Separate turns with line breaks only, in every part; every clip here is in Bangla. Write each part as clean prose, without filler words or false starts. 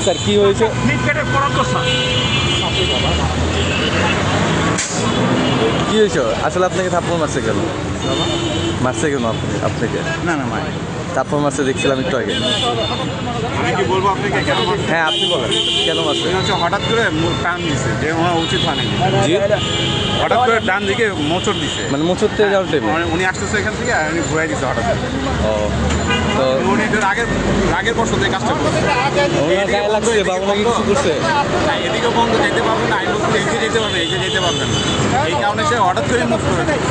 স্যার কি হয়েছে? কি হয়েছে আসলে? আপনাকে থাপ্পড় মারছে কেন? মারছে কেন আপনাকে?
না না ভাই,
থাপ্পড় মারছে দেখছিলাম একটু আগে।
আমি কি বলবো আপনাকে কেন মারছে?
হ্যাঁ আপনি বলেন কেন মারছে?
হচ্ছে হঠাৎ করে টান দিছে, যে ওনার উচিত হয়নি।
জি,
হঠাৎ করে ডান দিকে মোচড় দিছে,
মানে মোচড় থেকে যাওয়ার টাইমে?
উনি আসতেছে এখান থেকে আর উনি ঘুরাই দিছে হঠাৎ করে।
ও, তো
উনি রাগের বশত এই কাজটা করছে।
ওনার গায়ে লাগছে বা ওনাকে কিছু করছে?
এদিকে বন্ধ যেতে পারবেন না, আমি বলছি এদিকে যেতে পারবেন, এই যে যেতে পারবেন না। এই কারণে সে হঠাৎ করে মুভ করে দেয়।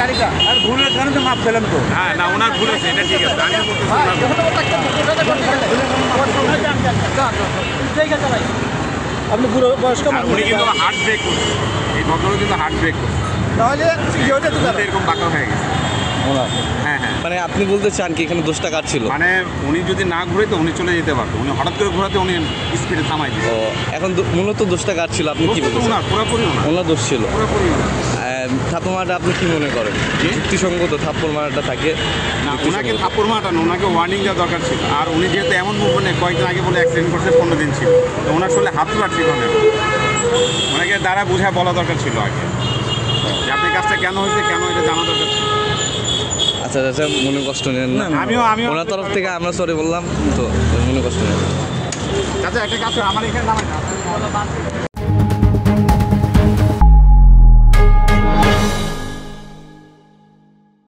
গাড়িটা আর ভুলের কারণে তো মাপ পেলাম তো। হ্যাঁ না, ওনার ভুল হয়েছে, এটা ঠিক আছে। আমি বলতেছি
আপনি পুরো বয়স্ক মানুষ,
উনি কিন্তু হার্ট ব্রেক করছে, এই ভদ্রলোক কিন্তু হার্ট ব্রেক করছে,
তাহলে
এরকম বাঁকা হয়ে গেছে।
ওনার
হ্যাঁ হ্যাঁ,
মানে আপনি বলতে চান কি এখানে দোষটা কার ছিল?
মানে উনি যদি না ঘুরে তো উনি চলে যেতে পারতো, উনি হঠাৎ করে ঘোরাতে উনি স্পিডে থামাই দিচ্ছে।
ও, এখন মূলত দোষটা কার ছিল আপনি কি বলছেন?
ওনার পুরোপুরি
ওনার দোষ ছিল।
পুরোপুরি
থাপ্পড় মারাটা আপনি কি মনে করেন? যুক্তিসঙ্গত থাপ্পড় মারাটা থাকে?
না, ওনাকে থাপ্পড় মারানো, ওনাকে ওয়ার্নিং দেওয়া দরকার ছিল। আর উনি যেহেতু এমন মুভমেন্টে কয়েকদিন আগে বলে অ্যাক্সিডেন্ট করছে, 15 দিন ছিল, তো ওনার শরীরে হাত তোলার ছিল না, ওনাকে দ্বারা বুঝা বলা দরকার ছিল আগে যে আপনি কাজটা কেন হয়েছে, কেন এটা জানা দরকার ছিল।
আচ্ছা আচ্ছা, মনে কষ্ট নেন না।
আমিও
ওনার তরফ থেকে আমরা সরি বললাম, তো মনে কষ্ট নেন।
আচ্ছা একটা কাজ, আমার এখানে নামাই